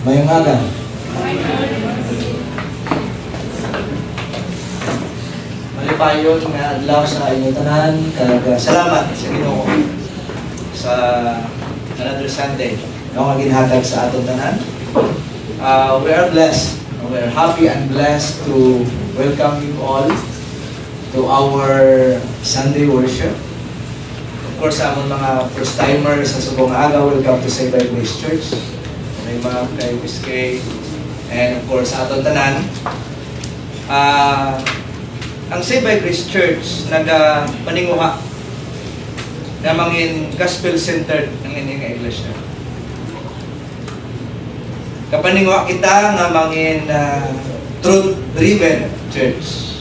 Mayong aga. Malipayon nga adlaw sa inyong tanan, kag salamat sa Ginoo sa another Sunday nga ginhatag sa aton tanan. We are blessed. We are happy and blessed to welcome you all to our Sunday worship. Of course, sa among mga first-timers sa Subong Aga, welcome to Save by Grace Church. May mga kay Miss Kay, and of course, sa aton tanan. Ang Save by Grace Church, nag-paninguha na mangin gospel-centered ang inyong iglesia. Kapaninguha kita nga mangin truth-driven church.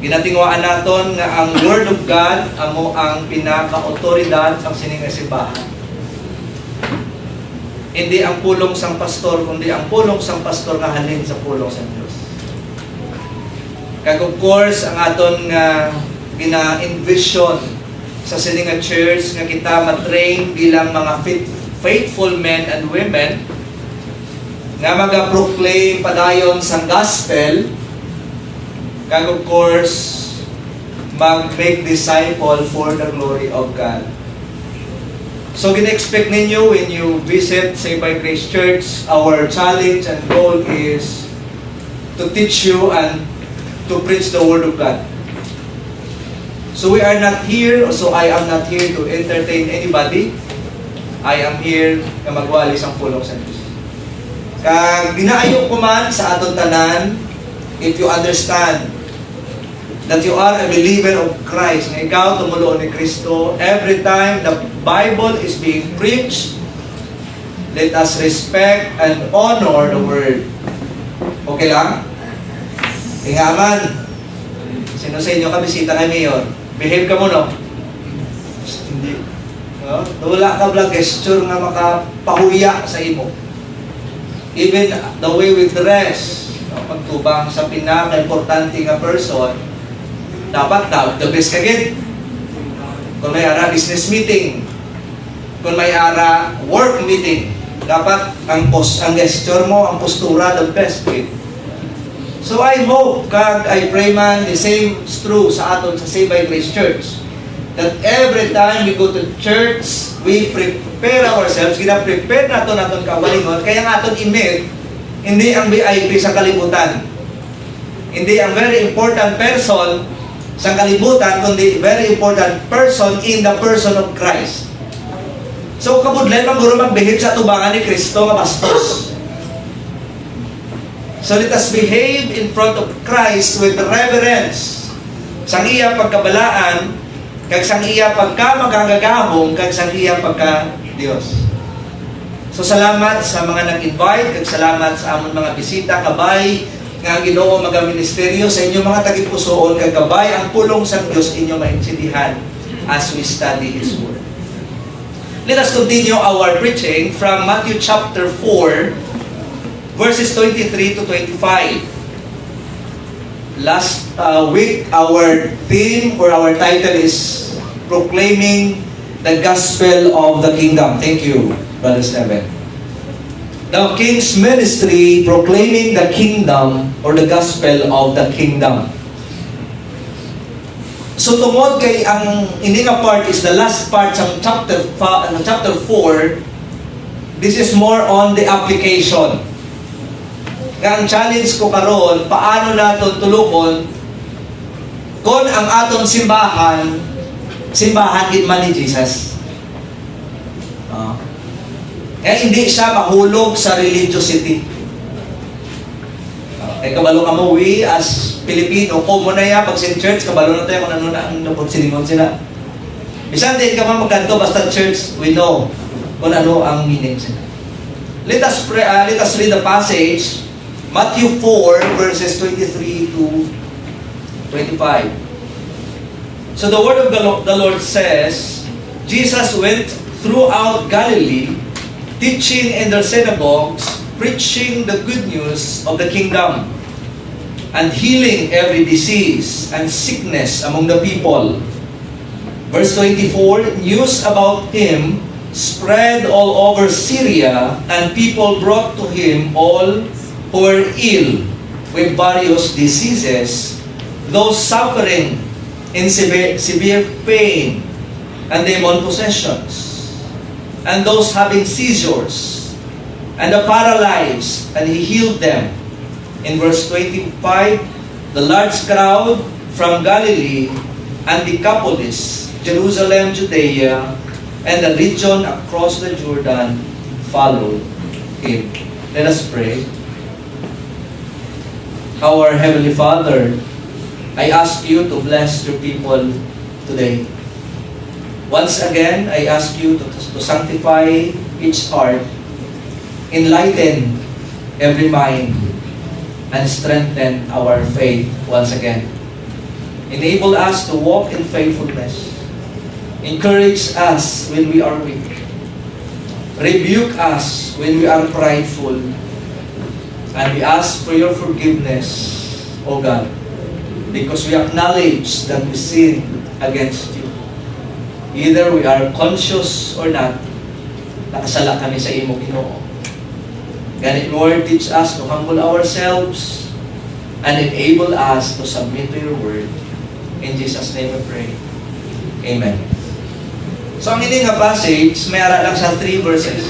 Ginatinguhaan naton nga ang Word of God amo ang pinaka-otoridad ang sining simbahan. Hindi ang pulong sang pastor, kundi ang pulong sang pastor nga halin sa pulong sa Dios. Kag of course, ang aton nga gina-envision sa sining nga church nga kita matrain bilang mga faithful men and women nga maga-proclaim padayon sang gospel. Kag of course, mag-make disciple for the glory of God. So, gina-expect ninyo when you visit Save by Grace Church, our challenge and goal is to teach you and to preach the Word of God. So, we are not here, so I am not here to entertain anybody. I am here na magwali sang pulong sa Diyos. Kag ginaayo ko man sa aton tanan, if you understand that you are a believer of Christ, na ikaw tumulo ni Kristo, every time the Bible is being preached, let us respect and honor the Word. Okay lang? Ingaman. Sino sa inyo kabisita kay Mayor? Behave ka mo, no? Hindi. No? Wala ka blang gesture nga makapahuya sa imo. Even the way we dress, no? Pagtubang sa pinaka-importante nga person, dapat the best kagid. Kung may ara business meeting, kung may ara work meeting, dapat ang gesture mo, ang postura, the best kagid. So I hope, kag I pray man, the same is true sa aton sa Save by Grace Church, that every time we go to church, we prepare ourselves, gina-prepare naton kawalingon, kaya nga aton email, hindi ang VIP sa kalibutan. Hindi ang very important person sa kalibutan, kundi very important person in the person of Christ. So, kabudlay maguro magbehave sa tubangan ni Kristo nga bastos. So, let us behave in front of Christ with reverence. Sang iya pagkabalaan, kag sang iya pagkamagagagahong, kag sang iya pagka-Diyos. So, salamat sa mga nag-invite, kag salamat sa among mga bisita, kabay, nga ang Ginoo magaministeryo sa inyong mga tagipusoon, kagabay ang pulong sa Diyos inyong maintindihan as we study His Word. Let us continue our preaching from Matthew chapter 4, verses 23 to 25. Last week, our theme or our title is Proclaiming the Gospel of the Kingdom. Thank you, Brother Steven. The King's Ministry, proclaiming the kingdom or the gospel of the kingdom. So tungod kay ang ini nga part is the last part sa chapter 4. This is more on the application. Kaya ang challenge ko karon, paano naton tulukon kung ang aton simbahan gid man ni Jesus. Hindi siya mahulog sa religiosity. Kabalo ka mo, we as Pilipino, common na yan, pag sin church, kabalo na tayo kung ano na ang napagsilingon sila. Bisan din ka man magkanto, basta church, we know kung ano ang meaning sila. Let us read the passage, Matthew 4, verses 23 to 25. So the word of the Lord says, Jesus went throughout Galilee, teaching in their synagogues, preaching the good news of the kingdom, and healing every disease and sickness among the people. Verse 24, news about Him spread all over Syria, and people brought to him all who were ill with various diseases, those suffering in severe pain and demon possessions, and those having seizures, and the paralyzed, and he healed them. In verse 25, the large crowd from Galilee and Decapolis, Jerusalem, Judea, and the region across the Jordan followed him. Let us pray. Our Heavenly Father, I ask you to bless your people today. Once again, I ask you to sanctify each heart, enlighten every mind, and strengthen our faith once again. Enable us to walk in faithfulness. Encourage us when we are weak. Rebuke us when we are prideful. And we ask for your forgiveness, O God, because we acknowledge that we sin against you. Either we are conscious or not, nakasala kami sa imo, Ginoo. Ganit, Lord, teach us to humble ourselves and enable us to submit to your word. In Jesus' name we pray. Amen. So, ang ini nga passage, may ara lang sa 3 verses.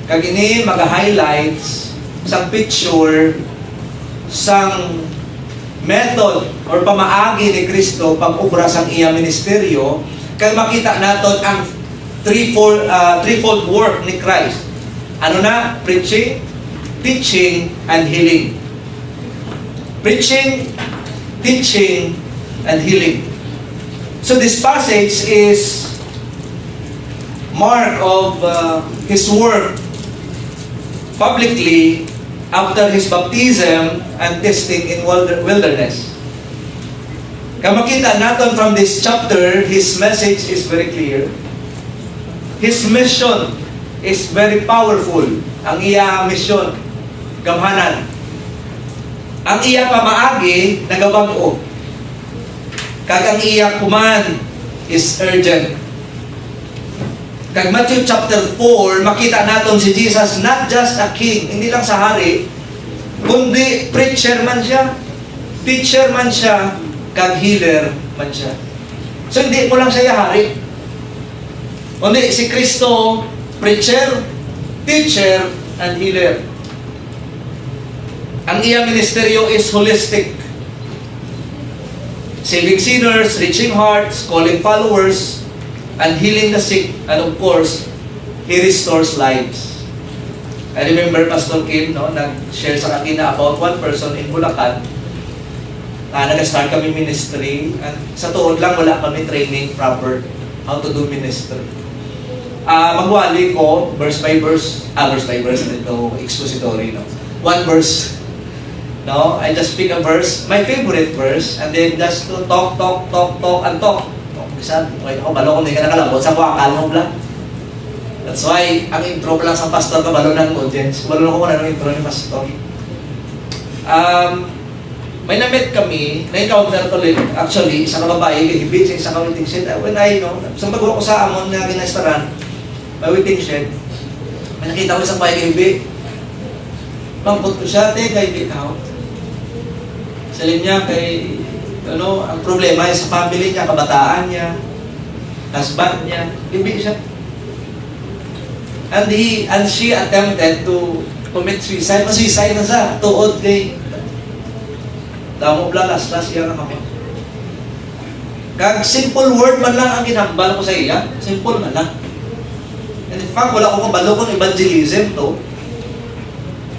Kag ini, mag-highlights sa picture sang method or pamaagi ni Kristo pag-ubra sang iya ministeryo, kag makita naton ang threefold work ni Christ. Ano na? Preaching, teaching, and healing. Preaching, teaching, and healing. So this passage is mark of his work publicly after his baptism and testing in wilderness. Kaya makita natin from this chapter, his message is very clear. His mission is very powerful. Ang iya mission, gamhanan. Ang iya pamaagi, nagabag-o. Kag ang iya command is urgent. Kag Matthew chapter 4, makita natin si Jesus not just a king, hindi lang sa hari, kundi preacher man siya, teacher man siya, kag healer man siya. So hindi mo lang siya hari. Kundi si Kristo, preacher, teacher, and healer. Ang iya ministeryo is holistic. Saving sinners, reaching hearts, calling followers, and healing the sick. And of course, he restores lives. I remember Pastor Kim, nag-share sa akin na about one person in Bulacan. Nag-start kami ministry. And sa tuod lang, wala kami training proper how to do ministry. Magwali ko, verse by verse, ito, expository, one verse. I just pick a verse, my favorite verse, and then just to talk, and talk. Bisan, okay ako, balo kung hindi ka nakalabot, sa kuwakal mo lang. That's why, ang intro ko lang sa pastor, kabalo ng audience. Balo ko muna ng intro ni pastor. May na-meet kami, na-encounter ko ulit, actually, isang babae, hibit sa isang waiting shed. When isang bago ko sa amon na ginastaran, may waiting shed, may nakita ko isang babae, hibit. Mangkot ko siya, kay hibit ako. Salim niya kay, ang problema ay sa family niya, kabataan niya, husband niya, hibit siya. And she attempted to commit suicide. Masuicide na siya, tuod kay damo blalas iya na kami. Kag simple word man lang ang ginambal ko sa iya, simple man lang. And in fact, wala ko kabalo kung evangelism to.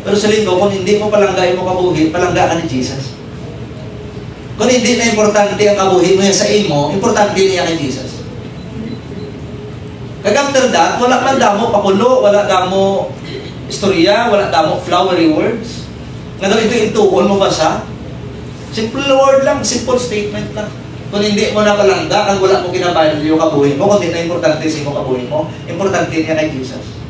Pero sa linggo, kung hindi mo palangga mo kabuhin, palangga ka ni Jesus. Kung hindi na importante ang kabuhin mo yan sa imo, importante niya kay Jesus. Kag after that, wala man damo pakulo, wala damo istorya, wala damo flowery words. Nga daw ito mo ba sa? Simple word lang, simple statement lang. Kung hindi mo na palangga, kag wala mo ginabayad yung kabuhin mo, kung hindi na importante sa imo kabuhin mo, importante niya kay Jesus.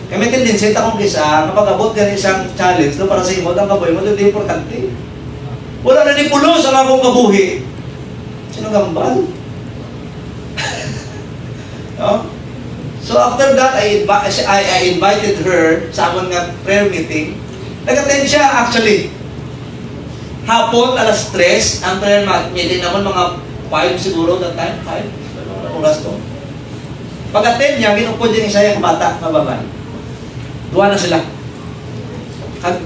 Kaya may tendency akong kisa, kapag abot ka isang challenge, para sa imo, ang kabuhin mo, hindi importante. Wala na ni pulo sa akong kabuhi. Sino gambal? No? So after that, I invited her sa amon nga prayer meeting. Nag-attend siya actually. Hapon, alas 3, ang prayer meeting naman mga 5 siguro that time, 5 oras to. Pag-attend niya, ginupod niya isa yung bata, mababa. Duwa na sila.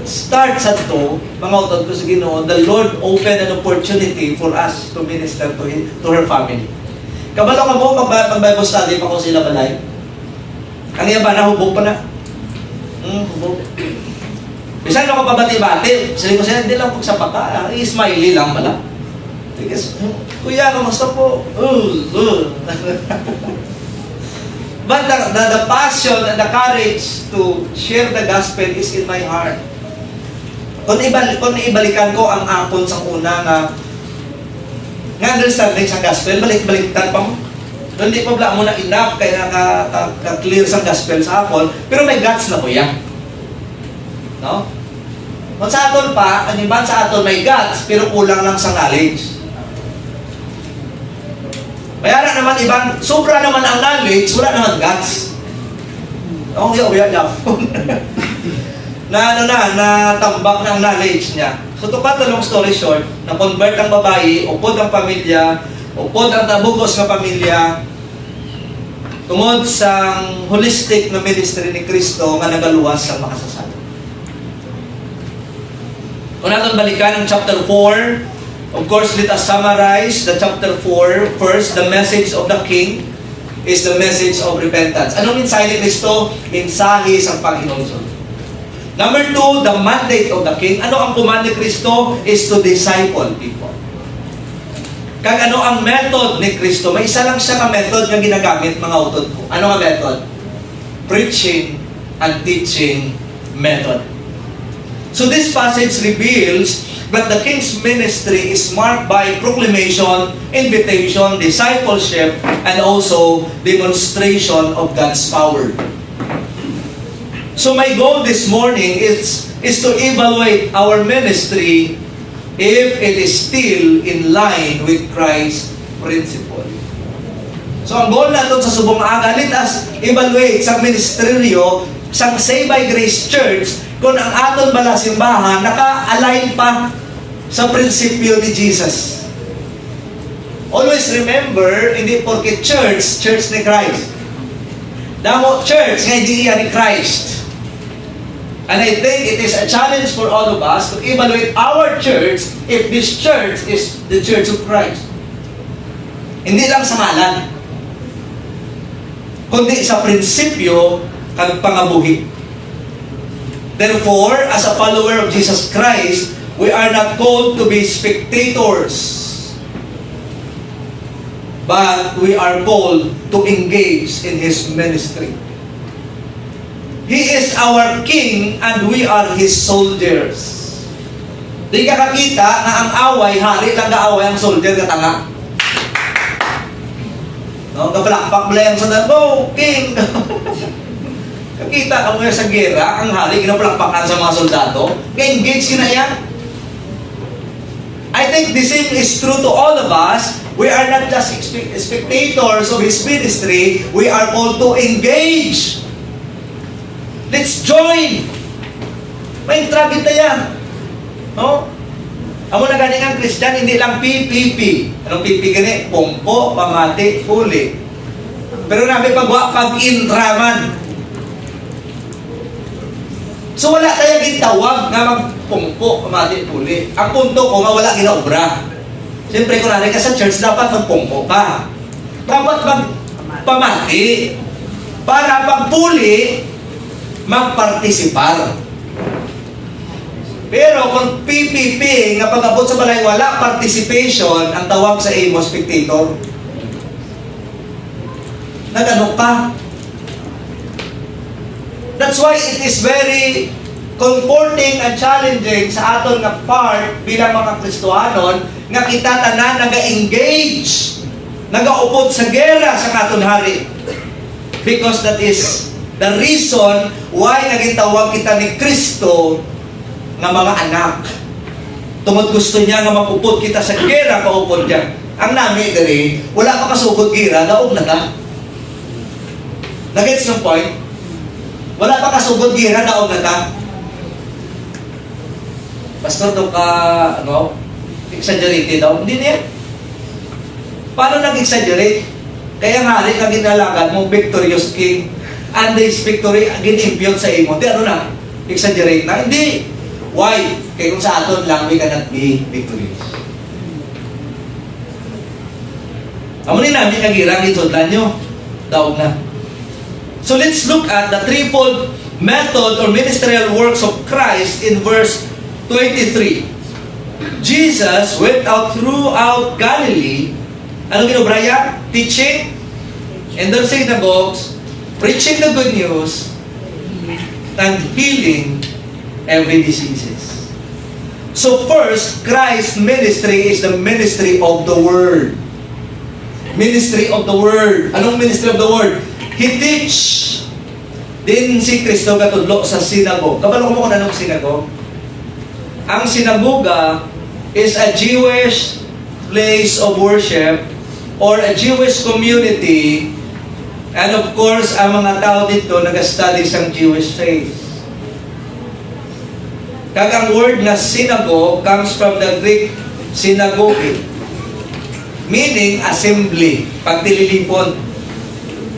Start sa to, mga utod ko sa Ginoo, the Lord opened an opportunity for us to minister to her family. Kabalo ka mo, mag-Bible study pa ko sila balay. Ang iya ba, nahubog pa na? Hubog. Bisan ako pabati-bati, sabi ko sila, hindi lang pagsapa ka, i-smiley lang pala. Kuya, kamusta po? But the passion and the courage to share the gospel is in my heart. Kung ibalikan ko ang akon sa una nga understanding sa gospel, balik-balikan pa mo. Hindi pa bala mo na enough kaya ka-clear sa gospel sa akon, pero may guts na po yan. No? Kung sa aton pa, ang iba sa aton may guts, pero kulang lang sa knowledge. Mayara naman ibang, sobra naman ang knowledge, wala naman guts. Ako uya natambak ng knowledge niya. So to cut a long story short, na-convert ang babae, upod ang pamilya, upod ang tabugos ng pamilya, tungod sa holistic na ministry ni Kristo nga nagaluwas sa makasasala. Kung natin balikan ang chapter 4, of course, let us summarize the chapter 4. First, the message of the King is the message of repentance. Anong mensahe ni Kristo? Mensahe sa Panginoon. Number 2, the mandate of the King. Ano ang command ni Kristo? Is to disciple people. Kag ano ang method ni Kristo? May isa lang siya ka method na ginagamit, mga utod ko. Ano ang method? Preaching and teaching method. So this passage reveals that the King's ministry is marked by proclamation, invitation, discipleship, and also demonstration of God's power. So my goal this morning is to evaluate our ministry if it is still in line with Christ's principle. So ang goal natin sa subong aga, let us evaluate sa ministeryo sa Saved by Grace Church kung ang aton bala simbahan naka-align pa sa prinsipyo ni Jesus. Always remember, hindi porke church ni Christ. Damo church nga hindi ni Christ. And I think it is a challenge for all of us to evaluate our church if this church is the church of Christ. Hindi lang sa ngalan, kundi sa prinsipyo kag pangabuhi. Therefore, as a follower of Jesus Christ, we are not called to be spectators, but we are called to engage in His ministry. He is our King and we are His soldiers. Di ka kakita na ang away, hari lang kaaway ang soldier katanga. No, kapalakpak mo lang sa dabo, King! Kakita ka mo sa gera, ang hari ginapalakpakan sa mga soldado, ka-engage na yan. I think the same is true to all of us. We are not just spectators of His ministry, we are called to engage. Let's join. May tragedy tayo. No? Amo na ganing ang Christian, hindi lang PPP. Anong PPP gani? Pumpo, pamati, huli. Pero namin pag-intraman. So wala tayo gitawag nga magpumpo, pamati, huli. Ang punto ko nga wala ginaobra. Siyempre kung nanay ka sa church, dapat magpumpo ka. Dapat magpamati. Para pagpuli, magpartisipar. Pero kung PPP, nga pag-abot sa balay, wala participation, ang tawag sa imo, spectator. Nag-ano ka? That's why it is very comforting and challenging sa aton nga part bilang mga Kristohanon nga kita tanan naga-engage, nagaupod sa gera sa katon hari. Because that is the reason why nagitawag kita ni Kristo nga mga anak. Tungod gusto niya nga mapupod kita sa gera, kaupod niya. Ang nami diri, wala ka kasugod gira, daog na ka. Nagets ng point? Wala pa kasugod gira, daog na ta. Pastor, doon ka, exaggerated daw. Hindi niya. Paano nag-exaggerate? Kaya nga rin ang ginalagan mong victorious king. And this victory, gin-impute sa imo. Di ano na? Exaggerate na? Hindi. Why? Kaya kung sa aton lang, we cannot be victorious. Amo ni namin kagirang itudlan nyo. Daog na. So let's look at the threefold method or ministerial works of Christ in verse 23. Jesus went out throughout Galilee. Ano ginobraya? Teaching in their synagogues, preaching the good news, and healing every diseases. So first, Christ's ministry is the ministry of the Word. Ministry of the Word. Anong ministry of the Word? He teach. Din si Kristo katudlo sa synagogue. Kabalo mo kung anong synagogue? Ang sinagoga is a Jewish place of worship or a Jewish community, and of course, ang mga tao dito nag-study sa Jewish faith. Kag ang word na synagogue comes from the Greek synagogue, meaning assembly, pagtililipon.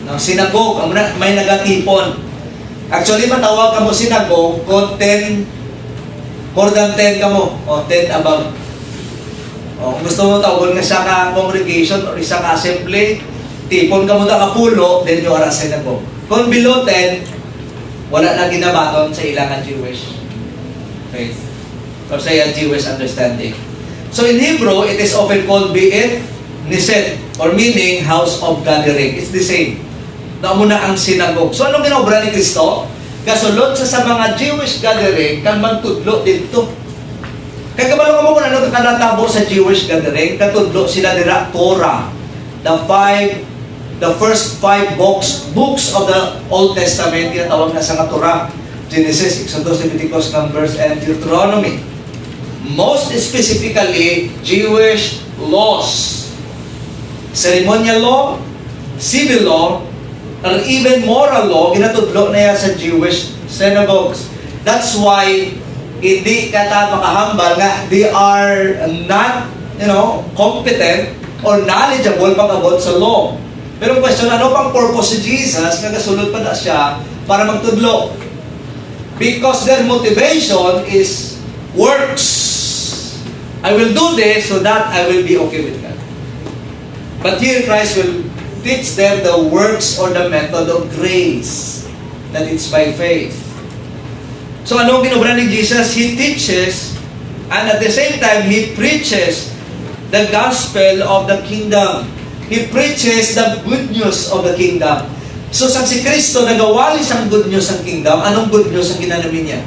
Ang synagogue, may nagatipon. Actually, matawag ka mo synagogue kung 10 more than 10 ka mo, o 10 above. O, kung gusto mo tawag nga sa congregation or isang assembly, tipon ka mo na kapulo, then you are a synagogue. Kung below 10, wala na ginabaton sa ilang Jewish faith or sa Jewish understanding. So in Hebrew, it is often called Beit Knesset, or meaning house of gathering. It's the same. Nauna ang synagogue. So anong ginobra ni Kristo? Kasulod sa mga Jewish gathering, kang magtudlo dito. Kagabalo mo kung ano kanatabo sa Jewish gathering, katudlo sila nila Torah. The first 5 books of the Old Testament, tinatawag na sa Torah. Genesis, Exodus, Leviticus, Numbers, and Deuteronomy. Most specifically, Jewish laws. Ceremonial law, civil law, or even moral law, ginatudlo na yan sa Jewish synagogues. That's why hindi kata makahambal nga they are not, competent or knowledgeable pag-abot sa law. Pero question, ano pang purpose si Jesus nga kasulod pa na siya para magtudlo? Because their motivation is works. I will do this so that I will be okay with God. But here Christ will teach them the works or the method of grace, that it's by faith. So anong ginobra ni Jesus? He teaches, and at the same time, He preaches the gospel of the kingdom. He preaches the good news of the kingdom. So sang si Kristo nagawali sang good news ng kingdom, anong good news ang ginanamin niya?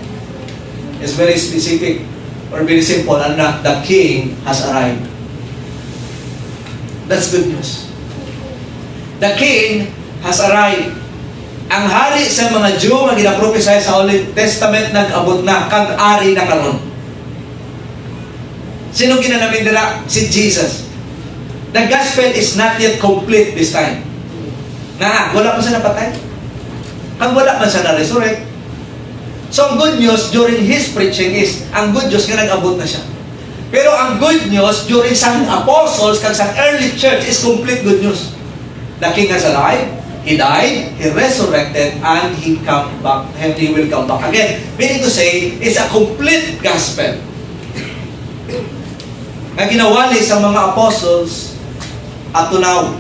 It's very specific or very simple, and the king has arrived. That's good news. The king has arrived. Ang hari sa mga Jew nga ginaprophesy sa Old Testament nag-abot na, kag ari na karon. Sino ginanamin nila? Si Jesus. The gospel is not yet complete this time. Wala pa siya napatay. Kag wala pa siya na-resurrect. So ang good news during His preaching is, ang good news nga nag-abot na siya. Pero ang good news during sa apostles, kag sa early church is complete good news. The king has arrived, He died, He resurrected, and He come back, and He will come back again. Meaning to say, it's a complete gospel. Na ginawali sa mga apostles at now.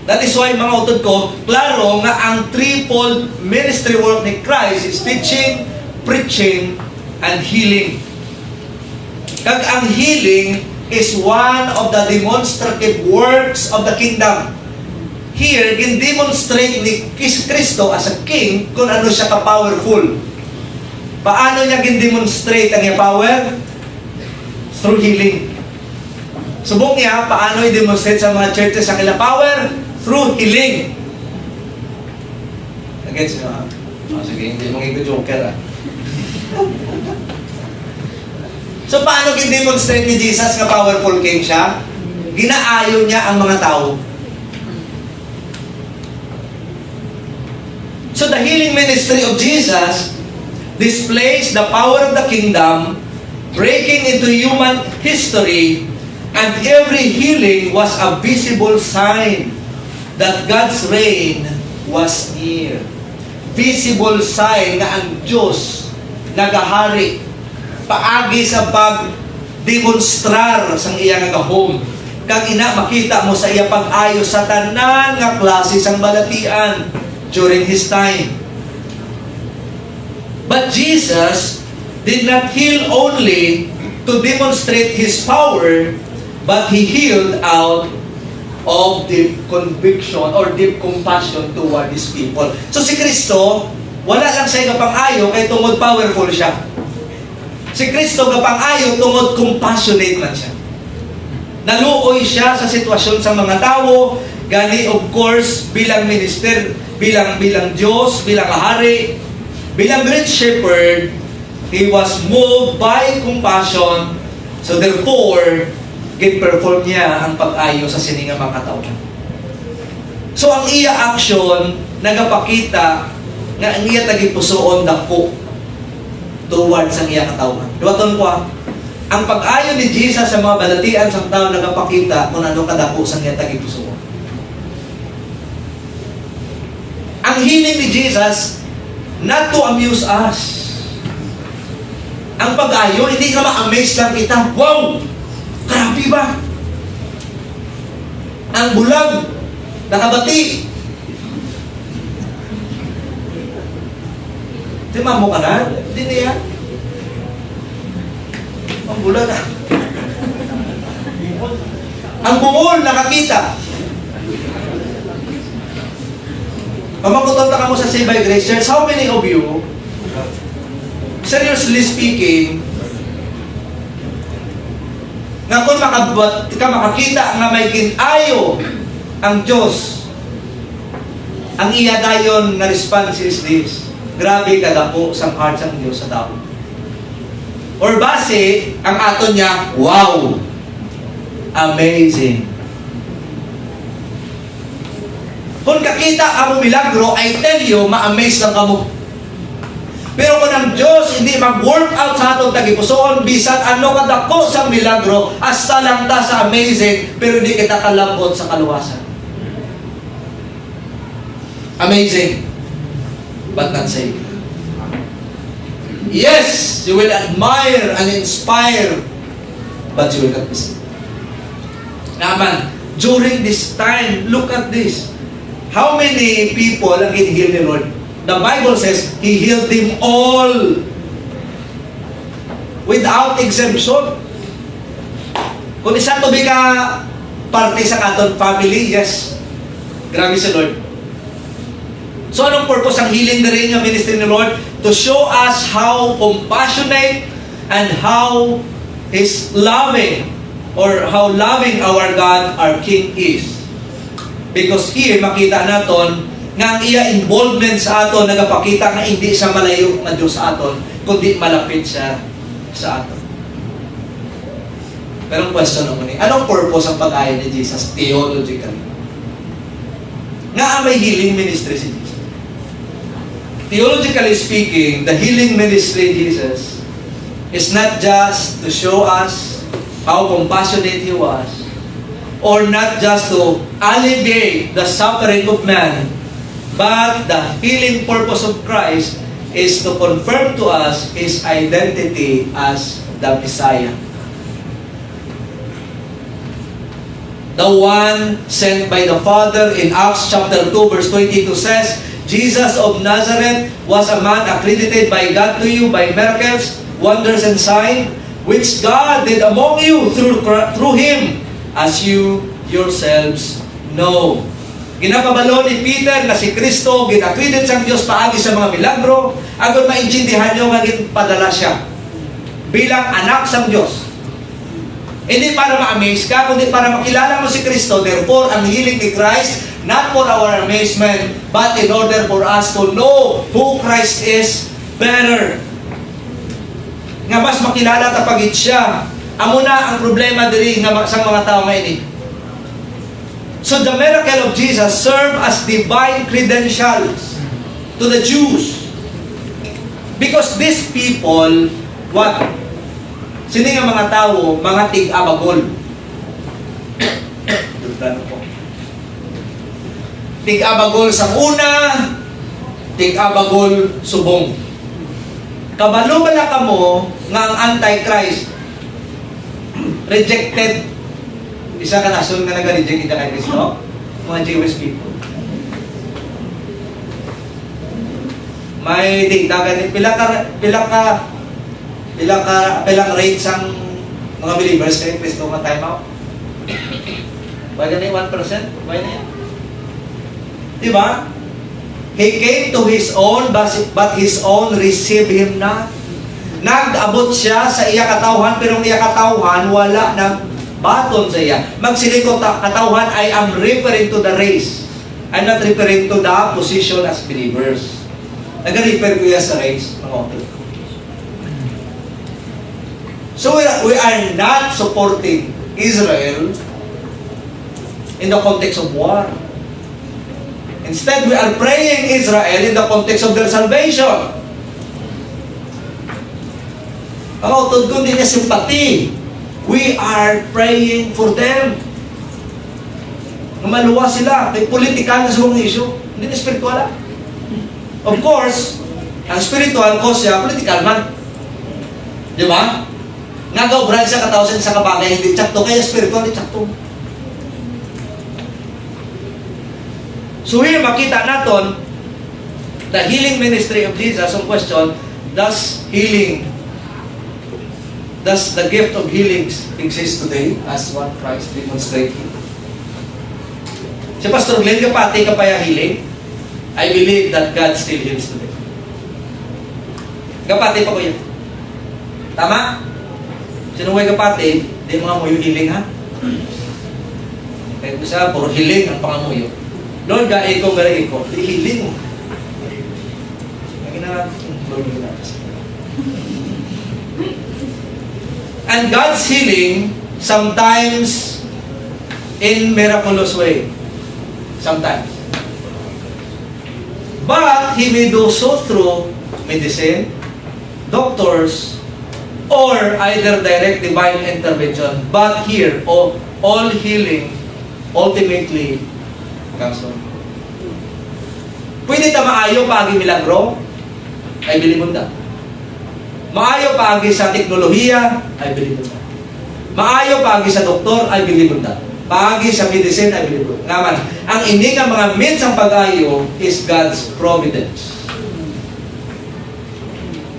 That is why, mga utod ko, klaro nga ang threefold ministry work ni Christ is teaching, preaching, and healing. Kag ang healing is one of the demonstrative works of the kingdom. Here, gin-demonstrate ni Kristo as a king kung ano siya ka-powerful. Paano niya gin-demonstrate ang iyang power? Through healing. Subong niya, paano i-demonstrate sa mga churches ang ilang power? Through healing. Against nyo, sige, hindi mong joker, So, paano gin-demonstrate ni Jesus na powerful king siya? Ginaayo niya ang mga tao. So the healing ministry of Jesus displays the power of the kingdom breaking into human history, and every healing was a visible sign that God's reign was near. Visible sign nga ang Diyos nagahari paagi sa pag-demonstrar sang iya nga gahom. Kag ina makita mo sa iya pag-ayo sa tanan nga klase sang balatian during His time. But Jesus did not heal only to demonstrate His power, but He healed out of deep conviction or deep compassion toward His people. So si Kristo, wala lang sa pang-ayo kay tungod powerful siya. Si Kristo gapang-ayo tungod compassionate man siya. Naluoy siya sa sitwasyon sa mga tao, gani of course bilang minister, bilang Diyos, bilang hari, bilang great shepherd, He was moved by compassion. So therefore, gin-perform niya ang pag-ayo sa sininga mga katawhan. So ang iya action nagapakita nga ang iya tagipusoon dako towards ang iya katawhan. Duwaton ko ang pag-ayo ni Jesus sa mga balatian sa tao nagapakita kung ano kadako sa iya tagipusoon. Ang healing ni Jesus not to amuse us. Ang pag-ayo hindi ka ma-amaze lang kita. Wow! Grabe ba? Ang bulag, nakabati. Tima mo ka na? Hindi niya. Ang bulag. Ang bungol, nakakita. Pamagutan ka mo sa Save by Grace Church, how many of you, seriously speaking, nga kung makakita nga may ginayo ang Diyos, ang iya dayon nga response is this: grabe kadako sang heart sang Diyos sa tao. Or base, ang aton niya, wow! Amazing! Kung kakita ang milagro, I tell you, ma-amaze lang kamo. Pero kung ang Diyos hindi mag-work out sa atong tagipusoon, bisan ano kadako sa milagro, hasta lang ta sa amazing, pero hindi kita kalambot sa kaluwasan. Amazing, but not saved. Yes, you will admire and inspire, but you will not be saved. Naman, during this time, look at this. How many people ang in-heal ni Lord? The Bible says, He healed them all. Without exemption. Kung isa to be ka parte sa katon family, yes. Grabe si Lord. So anong purpose ang healing na rin yung ministry ni Lord? To show us how compassionate and how His loving or how loving our God, our King is. Because here, makita naton nga ang iya involvement sa aton nagapakita nga hindi sa malayo na Diyos sa aton, kundi malapit siya sa aton. Pero ang question naman ni, anong purpose ang pag-ayon ni Jesus theologically? Nga may healing ministry si Jesus. Theologically speaking, the healing ministry of Jesus is not just to show us how compassionate He was, or not just to alleviate the suffering of man, but the healing purpose of Christ is to confirm to us His identity as the Messiah. The one sent by the Father in Acts chapter 2 verse 22 says, Jesus of Nazareth was a man accredited by God to you by miracles, wonders, and signs, which God did among you through Him, as you yourselves know. Ginapabalo ni Peter na si Kristo, ginakwidit sang Diyos paagi sa mga milagro, agon maintindihan nyo nga padala siya bilang anak sang Diyos. Hindi para ma-amaze ka, kundi para makilala mo si Kristo. Therefore, ang healing ni Christ, not for our amazement, but in order for us to know who Christ is better. Nga mas makilala tapagit siya. Amo na ang problema diri nga sa mga tao ngayon. So the miracle of Jesus served as divine credentials to to the Jews. Because these people, what? Sino nga mga tao? Mga tig-abagol. Tig-abagol sa una, tig-abagol subong. Kabalo bala ka mo nga ang Antichrist rejected. Isa ka nasun nga nag-reject ita kay Kristo, mga Jewish people. May dagdagan pilang rates ang mga believers kay Kristo nga time out. Why na 1%? Why na yan? Diba? He came to his own, but his own received him not. Nag-abot siya sa iya katawhan, pero ang iya katawhan wala nang baton sa iya. Magsiling ko katawhan, I am referring to the race. I'm not referring to the position as believers. Nag-refer ko yan sa race. Okay. So we are not supporting Israel in the context of war. Instead, we are praying Israel in the context of their salvation. Ako, tudkon din niya simpati. We are praying for them. Maluwa sila. May political na silang issue. Hindi na spiritual. Of course, ang spiritual cause siya, political man. Di ba? Nga brand sa katawsan sa kabagay, hindi tsakto. Kaya spiritual, hindi tsakto. So here, makita natin the healing ministry of Jesus. Ang question, does the gift of healing exist today as what Christ demonstrated? Si Pastor Glenn, kapati ka pa healing? I believe that God still heals today. Kapati pa ko yan. Tama? Sinuway kapati, di mga mo yung healing, ha? Kahit isa, puro healing ang pangamuyo. Lord, gaya ko, healing mo. And God's healing sometimes in miraculous way. Sometimes. But He may do so through medicine, doctors, or either direct divine intervention. But here, all healing ultimately comes from. Pwede ta maayo paagi milagro? I believe on that. Maayo paagi sa teknolohiya? I believe on that. Maayo paagi sa doktor? I believe on that. Paagi sa medicine? I believe on that. Ngaman, ang ini nga mga means ang pag-ayo is God's providence.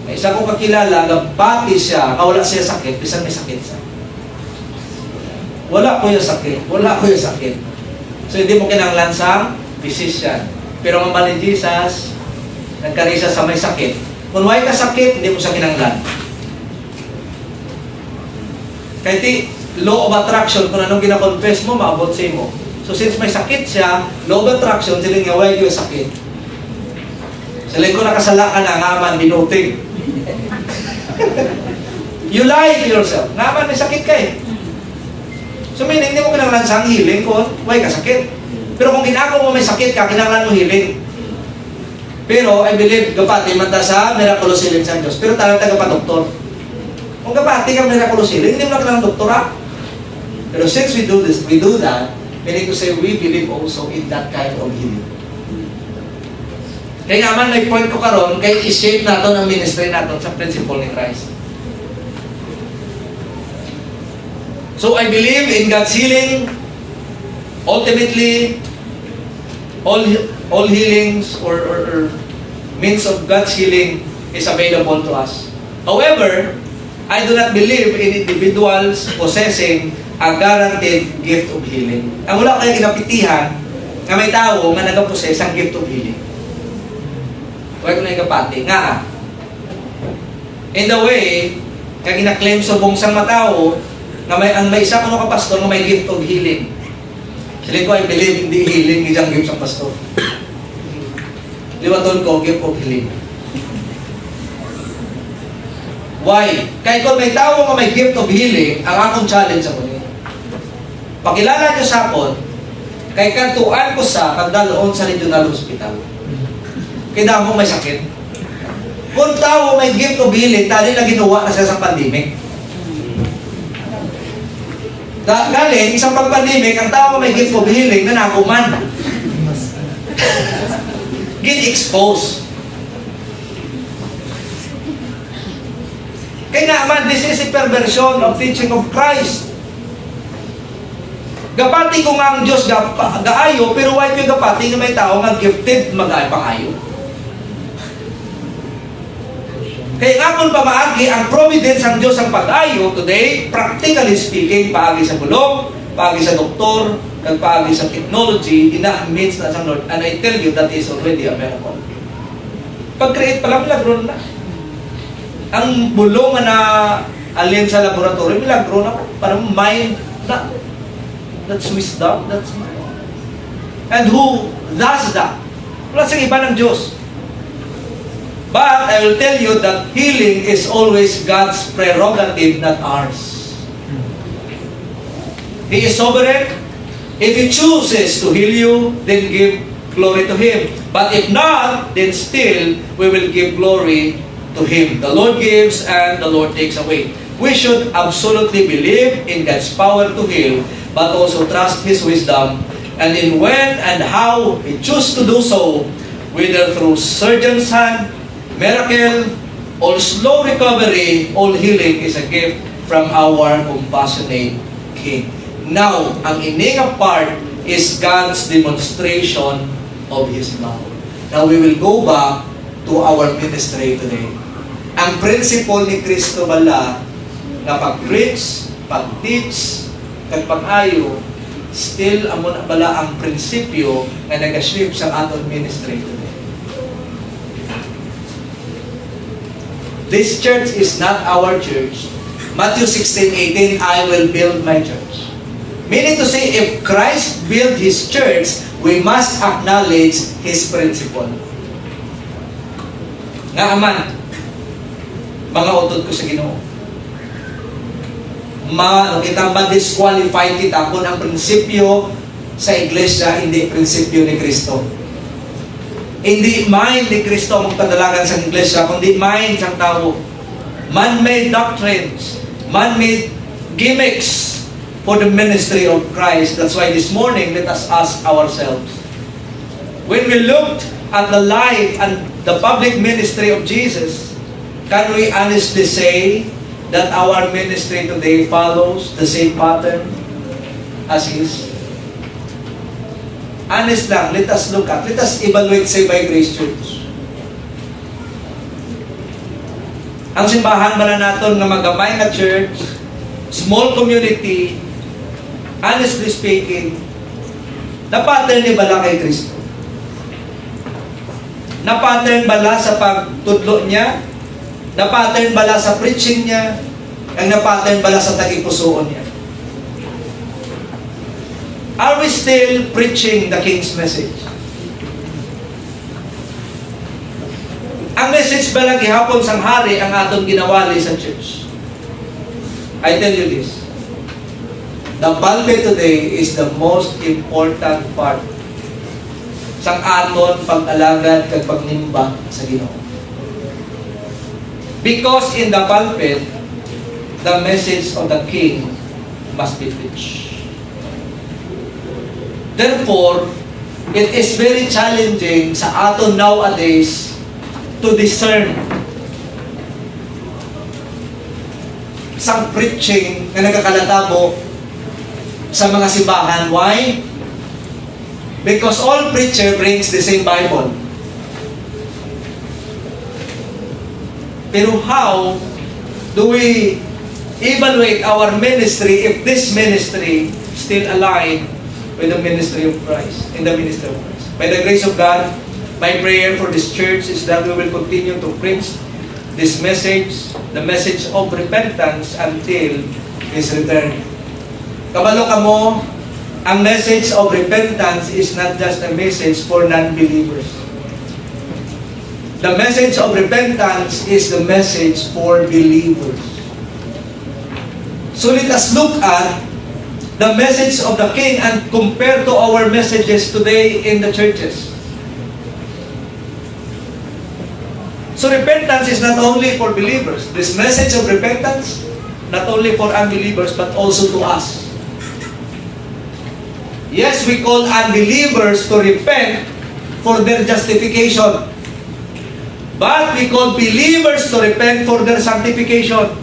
May isa kong kakilala, nagpati siya, wala siya sakit, bisan may sakit siya. Wala ko yung sakit. So hindi mo kinanglan sa physician. Pero ang mali Jesus, nagkari siya sa may sakit. Kung may ka sakit, hindi mo siya kinanglan. Kahit law of attraction, kung anong gina-confess mo, maabot sa mo. So since may sakit siya, law of attraction, sila nga why yung sakit. Sila ko nakasala ka na, ngaman, binuting. You lie to yourself. Ngaman, may sakit ka eh. So meaning, hindi mo kinanglan sa healing kung why ka sakit. Pero kung ginagawa mo may sakit ka, kinanglan mo healing. Pero I believe, gapati, manta sa miraculous healing sa Diyos. Pero talagang tagapa-doktor. Kung gapati ka miraculous healing, hindi mo na kailangan doktora. Pero since we do that, meaning to say, we believe also in that kind of healing. Kaya nga man, nag-point ko karon kay i-shape natin ang ministry natin sa principle ni Christ. So I believe in God's healing. Ultimately, all healings or means of God's healing is available to us. However, I do not believe in individuals possessing a guaranteed gift of healing. Ang wala kaya kinapitihan nga may tao nga nag-possess ang gift of healing. Huwag ko na yung kapati. Nga, in the way, kaya gina-claim sa bungsang matao nga may isa ko kapastor nga may gift of healing. Sila ko, I believe, hindi healing, isang gift sa pastor. Liwaton ko, gift of healing. Why? Kaya kung may tao nga may gift of healing, ang akong challenge ako niya. Pakilala niyo sa akon, kay kantuan ko sa kagdaloon sa regional hospital. Kaya mo may sakit. Kung tao may gift of healing, tali na ginawa na siya sa pandemic. Galing, isang pag-pandemic, ang tao may gift of healing na nakuman. Get exposed. Kaya nga man, this is a perversion of teaching of Christ. Gapati ko nga ang Diyos gaayo, pero why ko gapati nga may tao nga gifted mag-ayo. Kaya nga kung pamaagi, ang providence ang Diyos ang pag-ayo today, practically speaking, paagi sa bulog, paagi sa doktor, nagpaagi sa technology, ina-means na sa Lord, and I tell you that is already a miracle. Pag-create pa lang, milagro na. Ang bulong na alin sa laboratory, milagro na, parang mind na. That's wisdom, that's mind. And who does that? Wala sa iba ng Diyos. But I will tell you that healing is always God's prerogative, not ours. He is sovereign. If He chooses to heal you, then give glory to Him. But if not, then still we will give glory to Him. The Lord gives and the Lord takes away. We should absolutely believe in God's power to heal, but also trust His wisdom, and in when and how He chooses to do so, whether through surgeon's hand, miracle, or slow recovery, all healing is a gift from our compassionate King. Now, ang ininga part is God's demonstration of His love. Now, we will go back to our ministry today. Ang principle ni Kristo bala na pag-preach, pag-teach, kag pag-ayo, still amon bala ang prinsipyo na nag-shape sa aton ministry today. This church is not our church. Matthew 16:18, I will build my church. Meaning to say, if Christ built His church, we must acknowledge His principle. Nga aman, mga utod ko sa Ginoo. Kita ma-disqualify kita kung ang prinsipyo sa iglesia hindi prinsipyo ni Kristo. Hindi mind ni Kristo ang magpadalagan sa iglesia, kundi mind sang tao. Man-made doctrines, man-made gimmicks for the ministry of Christ. That's why this morning, let us ask ourselves, when we looked at the life and the public ministry of Jesus, can we honestly say that our ministry today follows the same pattern as His? Honest lang, let us look at, let us evaluate, say, by Grace Church. Ang simbahan ba na natin nga magamay nga church, small community, honestly speaking, na-pattern ni bala kay Kristo? Na-pattern bala sa pagtudlo niya? Na-pattern bala sa preaching niya? Ang na-pattern bala sa tagipusoon niya? Are we still preaching the King's message? Ang message ba lang gihapon sang hari ang atong ginawali sa church? I tell you this. The pulpit today is the most important part sang aton pag-alagad kag pagnimba sa Ginoo. Because in the pulpit, the message of the King must be preached. Therefore, it is very challenging sa aton nowadays to discern sang preaching na nagkakalatabo sa mga simbahan. Why? Because all preacher brings the same Bible. Pero how do we evaluate our ministry if this ministry still aligned with the ministry of Christ, in the ministry of Christ? By the grace of God, my prayer for this church is that we will continue to preach this message, the message of repentance until His return. Kabalo ka mo, ang message of repentance is not just a message for non-believers. The message of repentance is the message for believers. So let us look at the message of the King and compare to our messages today in the churches. So repentance is not only for believers. This message of repentance, not only for unbelievers, but also to us. Yes, we call unbelievers to repent for their justification. But we call believers to repent for their sanctification.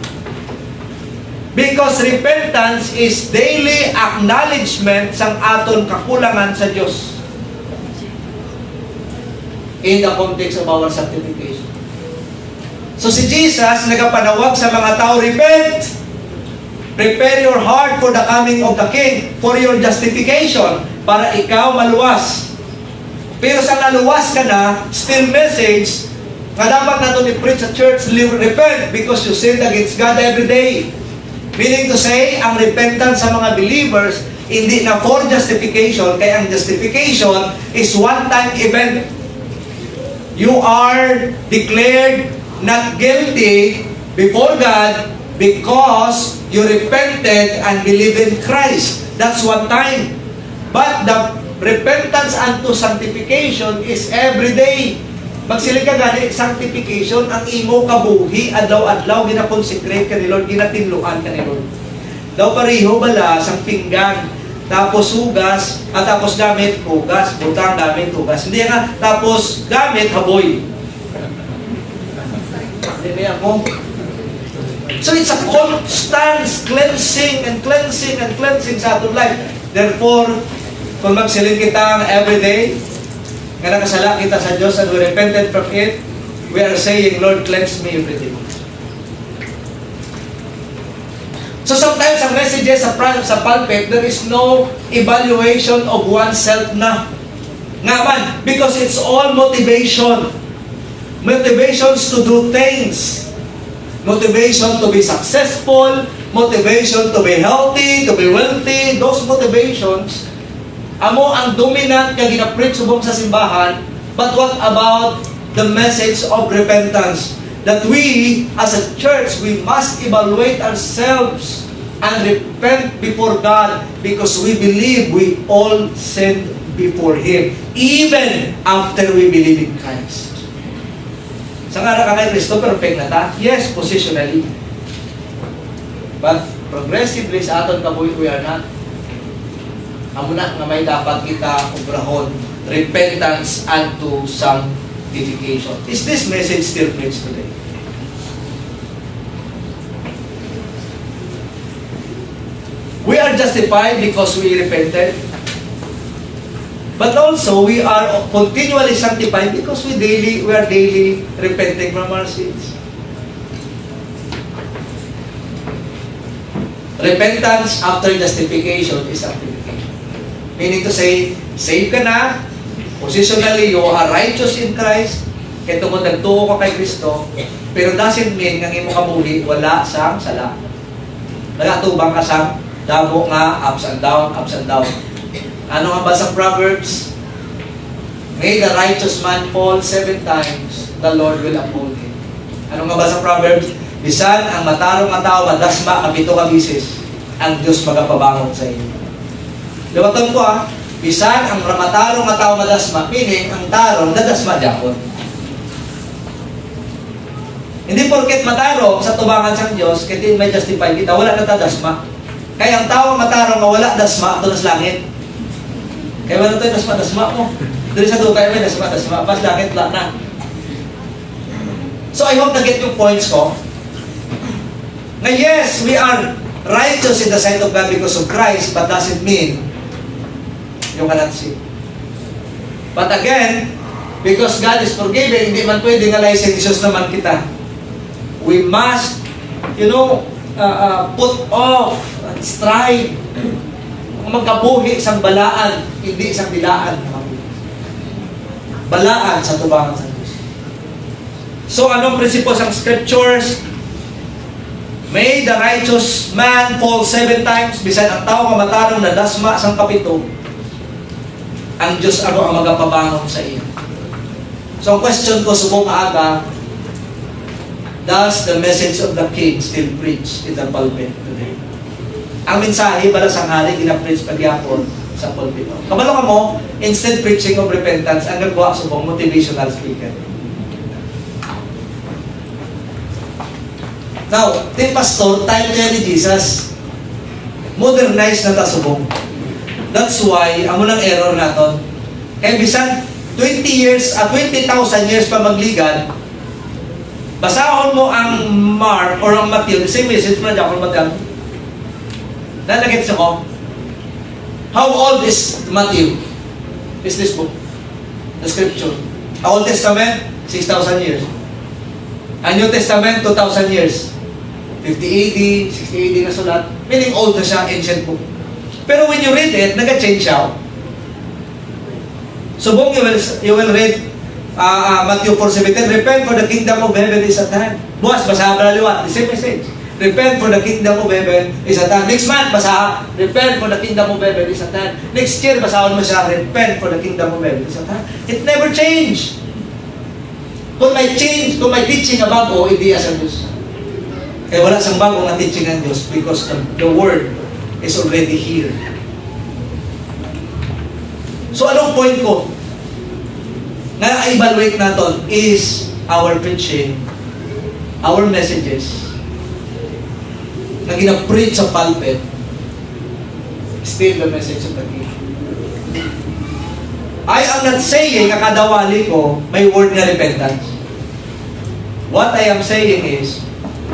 Because repentance is daily acknowledgement sang aton kakulangan sa Diyos in the context of our sanctification. So si Jesus nagapanawag sa mga tao, repent! Prepare your heart for the coming of the King, for your justification, para ikaw maluwas. Pero sa naluwas ka na, still message, nga dapat natin i-preach sa church, repent because you sinned against God every day. Meaning to say, ang repentance sa mga believers, hindi na for justification, kaya ang justification is one-time event. You are declared not guilty before God because you repented and believed in Christ. That's one time. But the repentance unto sanctification is every day. Magsiling ka gani, sanctification, ang imo kabuhi, adlaw-adlaw, ginakonsecrate ka ni Lord, ginatinluan ka ni Lord. Daw pariho bala, sang pinggan, tapos hugas, at tapos gamit, hugas, butang gamit, hugas. Hindi nga, tapos gamit, haboy. Hindi niya mo. So it's a constant cleansing and cleansing and cleansing sa ating life. Therefore, kung magsiling kita everyday, nga nakasala kita sa Diyos and we repented from it, we are saying, Lord, cleanse me everything. So sometimes ang messages sa pulpit, there is no evaluation of oneself na. Nga man, because it's all motivation. Motivations to do things. Motivation to be successful, motivation to be healthy, to be wealthy, those motivations, amo ang dominant nga gina-preach subong sa simbahan. But what about the message of repentance? That we, as a church, we must evaluate ourselves and repent before God because we believe we all sinned before Him, even after we believe in Christ. Sa nga ka kay Kristo, perfect na ta? Yes, positionally. But progressively sa aton kabuhi, we are not. Amo na nga may dapat kita obrahon, repentance unto sanctification. Is this message still preached today? We are justified because we repented. But also, we are continually sanctified because we are daily repenting from our sins. Repentance after justification is sanctification. Meaning to say, save ka na, positionally, you are righteous in Christ, kaya tungkol nagtuo ka kay Kristo, pero doesn't mean nga imo kabuhi, wala sang sala. Nagatubang ka sang damo nga, ups and down, ups and down. Ano nga ba sa Proverbs? May the righteous man fall 7 times, the Lord will uphold him. Ano nga ba sa Proverbs? Bisan ang matarong nga tao madasma ang 7 ka bisis, ang Diyos magapabangon sa iyo. Liwatan ko bisan ang matarong nga tao madasma, meaning ang tarong nadasma diyakon. Hindi porket matarong sa tubangan sa Diyos, kaya may justify kita, wala na tadasma. Kaya ang tao matarong nga wala dasma, ito nas langit. Kaya wala tayo dasma mo. Dari sa dukay may dasma. Pas langit lang na. So I hope na get yung points ko. Na yes, we are righteous in the sight of God because of Christ, but doesn't mean you cannot sin. But again, because God is forgiving, hindi man pwede nga licentious naman kita. We must, put off and strive magkabuhi sa balaan, hindi sa bilaan. Balaan sa tubangan sa Diyos. So, anong prinsipyo sa scriptures? May the righteous man fall 7 times, bisan ang tao kamatarong na dasma sang kapito, ang Diyos ang magapabangon sa iyo. So, ang question ko subong aga, does the message of the King still preach in the pulpit today? Ang mensahe bala sang hari gina-preach pagyapon sa pulpit. Kabalo ka mo, instead preaching of repentance, ang nagwa subong motivational speaker. Now, ti pastor, time kaya ni Jesus. Modernize na tasubong. That's why, amo ng error naton. Kaya bisan 20 years, 20,000 years pa magligan, basahon mo ang Mark or ang Matthew, the same message mo na dyan kung magkano. Nalagay sa ko. How old is Matthew? Is this book? The scripture. Old Testament, 6,000 years. Ang New Testament, 2,000 years. 50 AD, 60 AD na sulat. Meaning old na siya, ancient book. Pero when you read it, nag-change siya. Subong you will read Matthew 4:17, repent for the kingdom of heaven is at hand. Bukas, basahan pa liwat, the same message. Repent for the kingdom of heaven is at hand. Next month, basahan, repent for the kingdom of heaven is at hand. Next year, basahan mo siya, repent for the kingdom of heaven is at hand. It never changed. Kung may change, kung may teaching na bago, hindi as ang Diyos. Kaya wala sang bago na teaching ng Diyos because the word is already here. So anong point ko? Na evaluate natin is our preaching, our messages, na gina-preach sa pulpit, still the message of the King. I am not saying na kada wali ko may word na repentance. What I am saying is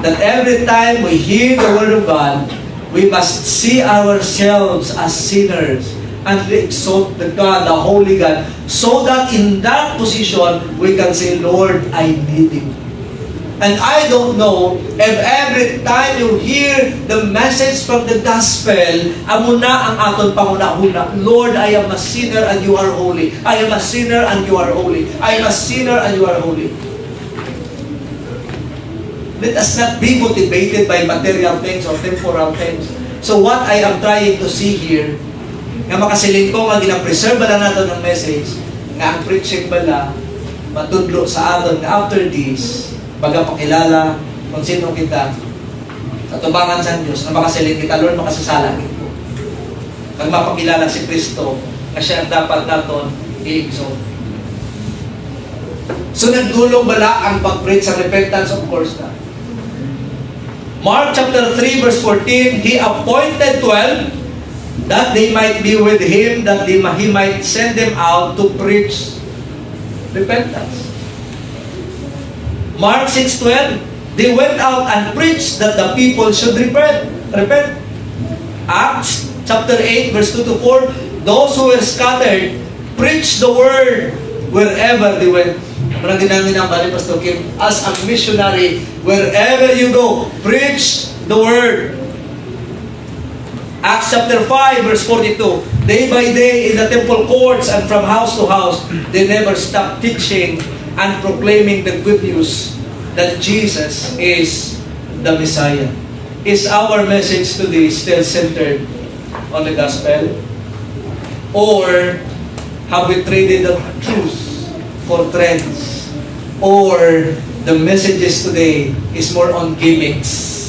that every time we hear the word of God, we must see ourselves as sinners and exalt the God, the Holy God, so that in that position we can say, Lord, I need you. And I don't know if every time you hear the message from the gospel, amo na ang aton panguna-una, Lord, I am a sinner and you are holy. I am a sinner and you are holy. I am a sinner and you are holy. Let us not be motivated by material things or temporal things. So what I am trying to see here, nga makasilin ko nga gina-preserve bala nato ng message, nga ang preaching bala, matudlo sa aton nga after this, pagpakilala kung sino kita sa tubangan sa Diyos, na makasilin kita, Lord, makasasala ko. Pag mapakilala si Kristo, na siya ang dapat naton i-exalt. So nagdulong bala ang pag-preach sa repentance? Of course na. Mark chapter 3 verse 14, He appointed 12 that they might be with Him, that He might send them out to preach repentance. Mark 6:12, they went out and preached that the people should repent. Acts chapter 8 verse 2 to 4, those who were scattered preached the word wherever they went. Parang ginamit ng bali Pastor Kim, as a missionary, wherever you go, preach the word. Acts chapter 5 verse 42, day by day in the temple courts and from house to house, they never stopped teaching and proclaiming the good news that Jesus is the Messiah. Is our message today still centered on the gospel? Or have we traded the truth for trends? Or the messages today is more on gimmicks?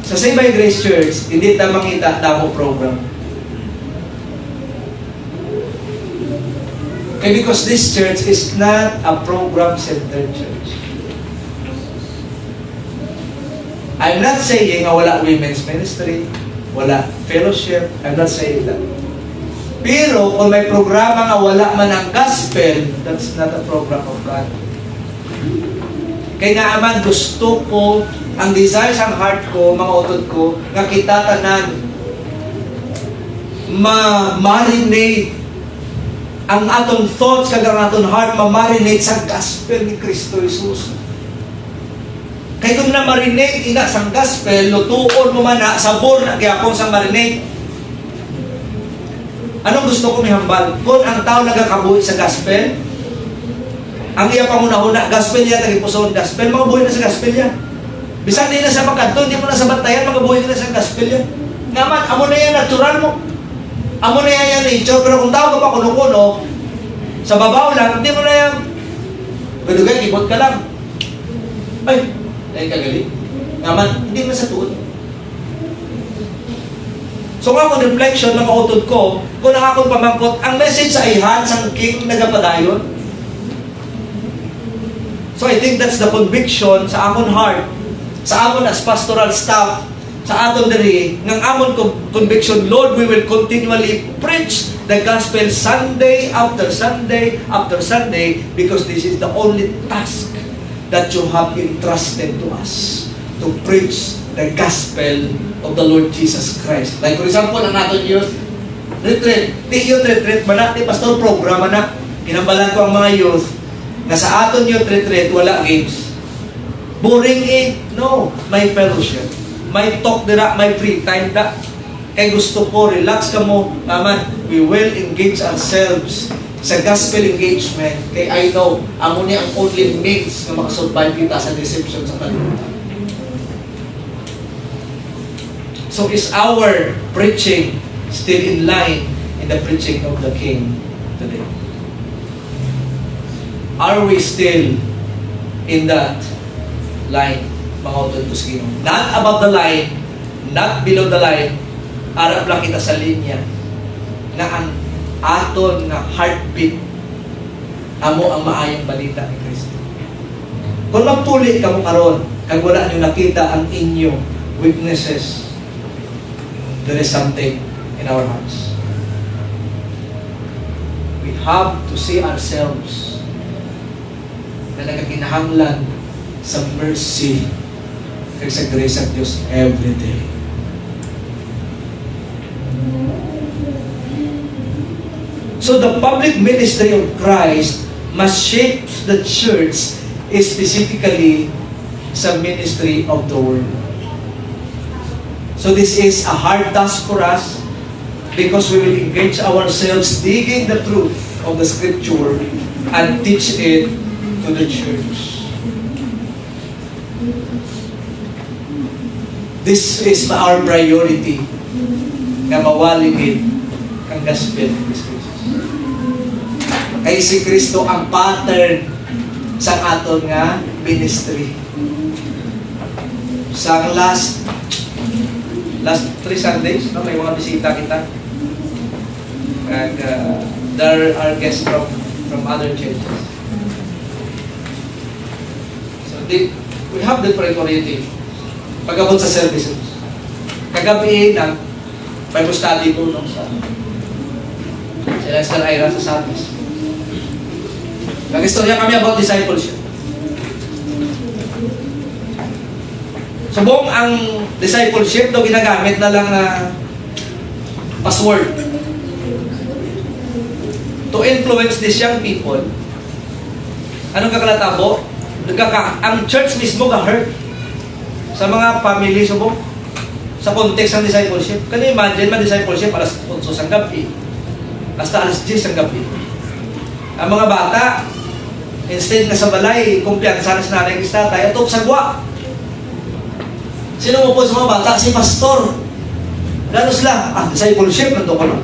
Sa Save by Grace Church, hindi ta makita damo program. Okay, because this church is not a program-centered church. I'm not saying na wala women's ministry, wala fellowship. I'm not saying that. Pero kung may programa nga wala man ang gospel, that's not a program of God. Kaya nga aman, gusto ko, ang desire sa heart ko, mga utod ko, nga kita tanan, ma-marinate ang atong thoughts, kag ang atong heart, ma-marinate sa gospel ni Kristo Jesus. Kaya kung na-marinate ina sa gospel, lutuon mo man na, sabor na kaya kung sa marinate. Anong gusto ko mihambal? Kung ang tao nagakabuhi sa gospel, ang iya panguna-una, gospel niya, tagipuson gospel, magabuhi na sa gospel niya. Bisan din na sa magkanto, hindi mo na sa bantayan, magabuhi na sa gospel niya. Naman, amo na yan, natural mo. Amo na yan nature, pero kung tao ka pa kuno-kuno, sa babaw lang, hindi mo na yan. Gadugay, kibot ka lang. Ay, dahil kagaling. Naman, hindi mo sa tuod. So nga kung reflection ng kautod ko, kung nakakong pamangkot, ang message sa ihan, sang king nagapadayon, So I think that's the conviction sa amon heart, sa amon as pastoral staff, sa aton diri, ng amon conviction, Lord, we will continually preach the gospel Sunday after Sunday after Sunday, because this is the only task that you have entrusted to us, to preach the gospel of the Lord Jesus Christ. Like for example, ang aton youth retreat. Di youth retreat man na, di pastor program man na. Ginambalan ko ang mga youth na sa aton youth retreat, wala games. Boring no. May fellowship. May talk dira, may free time da. Kaya gusto ko, relax ka mo, naman, we will engage ourselves sa gospel engagement. Kaya I know, amo ni ang only means na makasurvive kita sa deception sa kalimutan. So is our preaching still in line in the preaching of the King today? Are we still in that line, mga autos Ginoo? Not above the line, not below the line, arap lang kita sa linya na ang aton nga heartbeat amo ang maayong balita ni Kristo. Kung magpuli ka mo karon, kag wala niyo nakita ang inyong weaknesses, there is something in our hearts. We have to see ourselves na nagakinahanglan sa mercy kag sa grace of Diyos every day. So the public ministry of Christ must shape the church, specifically sa ministry of the word. So this is a hard task for us, because we will engage ourselves digging the truth of the scripture and teach it to the church. This is our priority, na mawaligid ang gospel of Jesus. Kay si Kristo ang pattern sa aton nga ministry. Sa last 3 Sundays, no, may mga bisita kita. And there are guests from other churches. So we have different orientation. Pag-abot sa services. Kagabi ng Bible study ko nung sa Celestial Ira sa Santos. Nag-istorya kami about discipleship. Subong ang discipleship daw ginagamit na lang na password to influence these young people. Anong kakalatabo? Ang church mismo ka-hurt sa mga family, subong sa context ng discipleship. Can you imagine discipleship alas 8 ng gabi hasta alas 10 ng gabi? Ang mga bata, instead na sa balay, kumpiyansa na sa nanay ng tatay, atop sagwa. Sino mo po sa mga bata? Si pastor. Ganos lang, discipleship, nandun ka lang.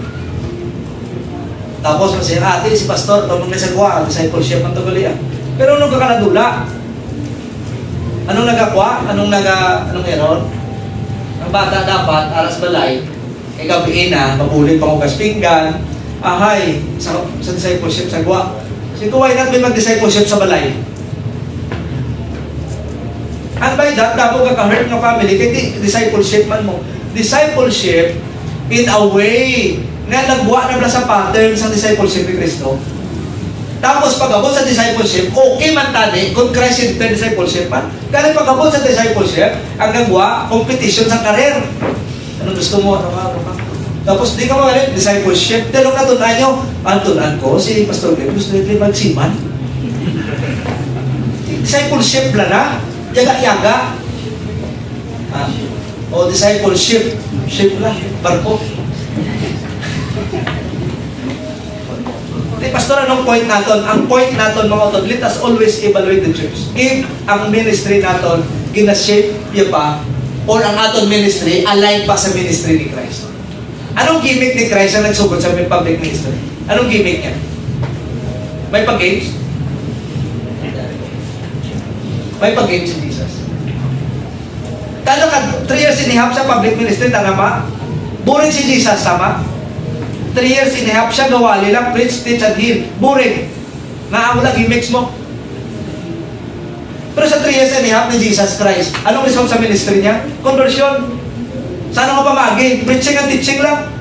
Tapos si ate, si pastor, ito nung nasagwa, discipleship, nandun ka liya. Pero anong kakaladula? Anong nagakwa? Anong error? Ang bata dapat, aras balay, kay gabiin na, mabulit pang ugas pinggan, ahay, sa discipleship, sagwa. Kasi why not may mag-discipleship sa balay? And by that, dapat kaka-hurt ng family, kaya discipleship man mo. Discipleship, in a way, nga nagbuwa na sa pattern sa discipleship ni Kristo. Tapos pag-abot sa discipleship, okay man tani, kung Christ-centered discipleship man. Kaya pag-abot sa discipleship, ang nagbuwa, competition sa karir. Anong gusto mo? Tapos di ka magalit, discipleship. Talong na tunan nyo, ang tunan ko, si Pastor Greg, gusto nyo magsiman. Discipleship lang na, yaga-yaga. O discipleship, ship lang, barko. Pastor, anong point natin? Ang point natin, mga utod, let us always evaluate the church. If ang ministry natin, gina-shape niya pa, or ang aton ministry, align pa sa ministry ni Christ. Anong gimmick ni Christ ang nagsugod sa public ministry? Anong gimmick niya? May pag-games? May pag-games si Jesus. Tanda ka, 3 years and a half sa public ministry, tanga ba? Boring si Jesus, tama? 3 years and a half siya, gawali lang, preach, teach, and heal. Boring. Naawala gimmicks mo. Pero sa 3 years and a half ni Jesus Christ, anong result sa ministry niya? Conversion. Sana ka pa magi? Preaching and teaching lang.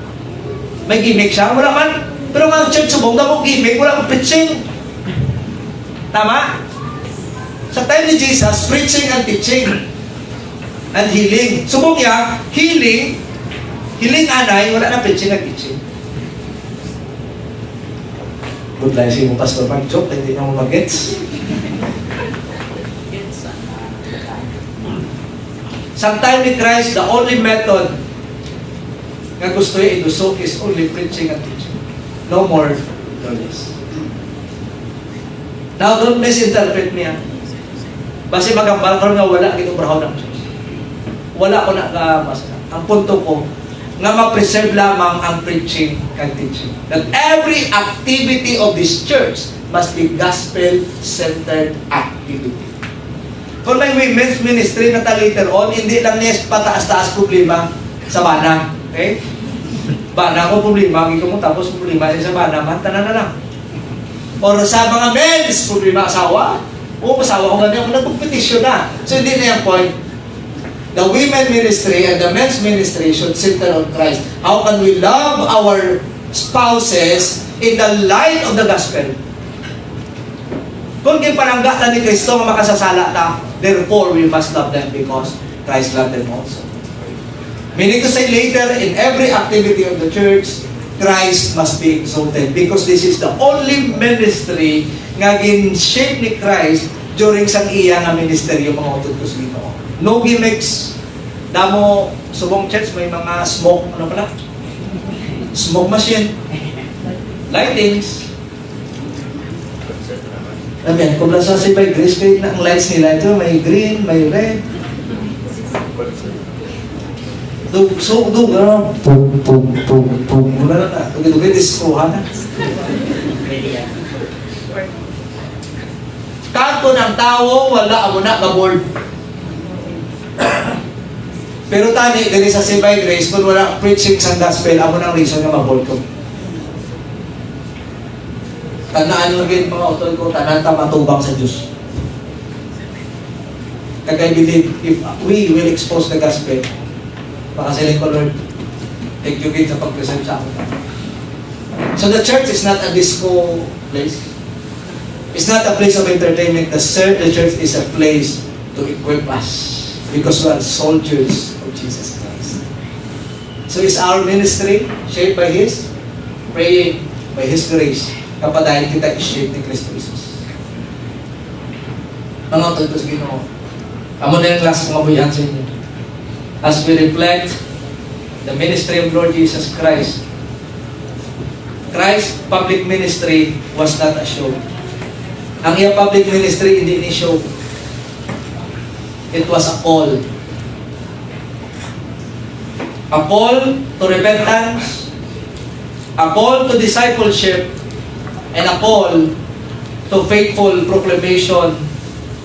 May gimmick siya? Wala man. Pero nga ang church subong na mong gimmick, wala kang preaching. Tama? Sa time ni Jesus, preaching and teaching and healing. Subong niya, healing anay, wala na preaching and teaching. Good life mo, Pastor Mark. Joke, hindi na mo mag-gets. Sa time ni Christ, the only method nga gusto niya idusok is only preaching and teaching. No more, no less. Now, don't misinterpret me. Basi magambal ko nga wala gitubrahaw ng Diyos. Wala ko na masana. Ang punto ko, nga ma-preserve lamang ang preaching and teaching. That every activity of this church must be gospel-centered activity. Kung may women's ministry na later on, hindi lang niya pataas-taas problema sa bana. Okay? Bana ko problema, hindi mo tapos problema sa bana, mantana na lang. Or sa mga men's problema, asawa. Asawa ko ganyan, ako nagppetition na. So hindi na yung point. The women ministry and the men's ministry should center on Christ. How can we love our spouses in the light of the gospel? Kung ginpanangga na ni Kristo nga makasasala ta, therefore we must love them because Christ loved them also. Meaning to say later, in every activity of the church, Christ must be exalted because this is the only ministry nga gin-shape ni Christ during sang iya nga ministeryo mga utod ko sa Ginoo. No gimmicks. Damo, subong church, may mga smoke, ano pala? Smoke machine. Lightings. Amen. Kung nasa si by grace, na ang lights nila ito, may green, may red. Gano'n. Pum. Wala na. Tugi-tugi, discohan na. Kanto ng tao, wala amo na ka-board. Pero tani, dili sa si by grace, kung wala preaching sa gospel, amo ng reason nga ma-board ko. Tanaan lagi mga utol ko, tanan ta matubang sa Diyos. Kaya I believe, if we will expose the gospel, pakasiling ko, Lord, thank you again sa pag-present sa akin. So the church is not a disco place. It's not a place of entertainment. The church is a place to equip us because we are soldiers of Jesus Christ. So is our ministry shaped by His? Praying by His grace. Kapag kita i-shape ni Kristo Jesus. Mga utol ko sa Ginoo. Amo na yung last mga buyan sa inyo. As we reflect the ministry of Lord Jesus Christ, Christ's public ministry was not a show. Ang iyang public ministry hindi ni show. It was a call. A call to repentance, a call to discipleship, and a call to faithful proclamation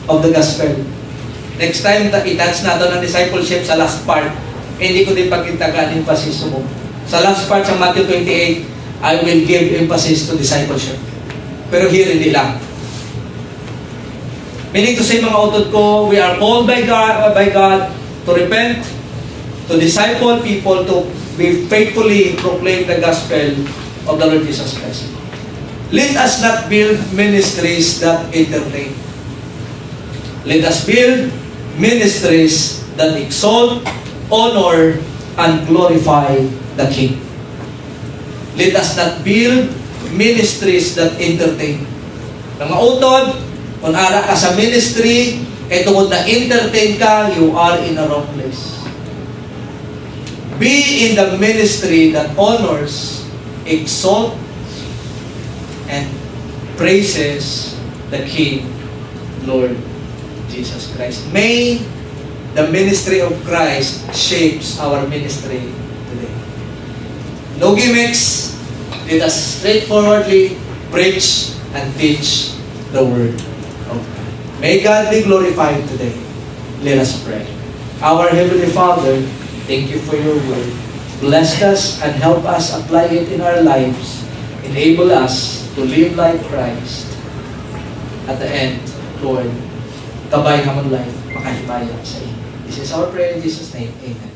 of the gospel. Next time, i-touch natin ang discipleship sa last part. Hindi ko din pagkintagaan emphasis mo. Sa last part sa Matthew 28, I will give emphasis to discipleship. Pero here, hindi lang. Meaning to say, mga utod ko, we are called by God to repent, to disciple people, to be faithfully proclaim the gospel of the Lord Jesus Christ. Let us not build ministries that entertain. Let us build ministries that exalt, honor, and glorify the King. Let us not build ministries that entertain. Mga utod, kung ara ka sa ministry, kay tungod na entertain ka, you are in a wrong place. Be in the ministry that honors, exalt, and praises the King, Lord Jesus Christ. May the ministry of Christ shapes our ministry today. No gimmicks. Let us straightforwardly preach and teach the Word of God. May God be glorified today. Let us pray. Our Heavenly Father, thank you for your Word. Bless us and help us apply it in our lives. Enable us to live like Christ. At the end, Lord, kabay hamon life makahimaya sa inyo. This is our prayer in Jesus' name. Amen.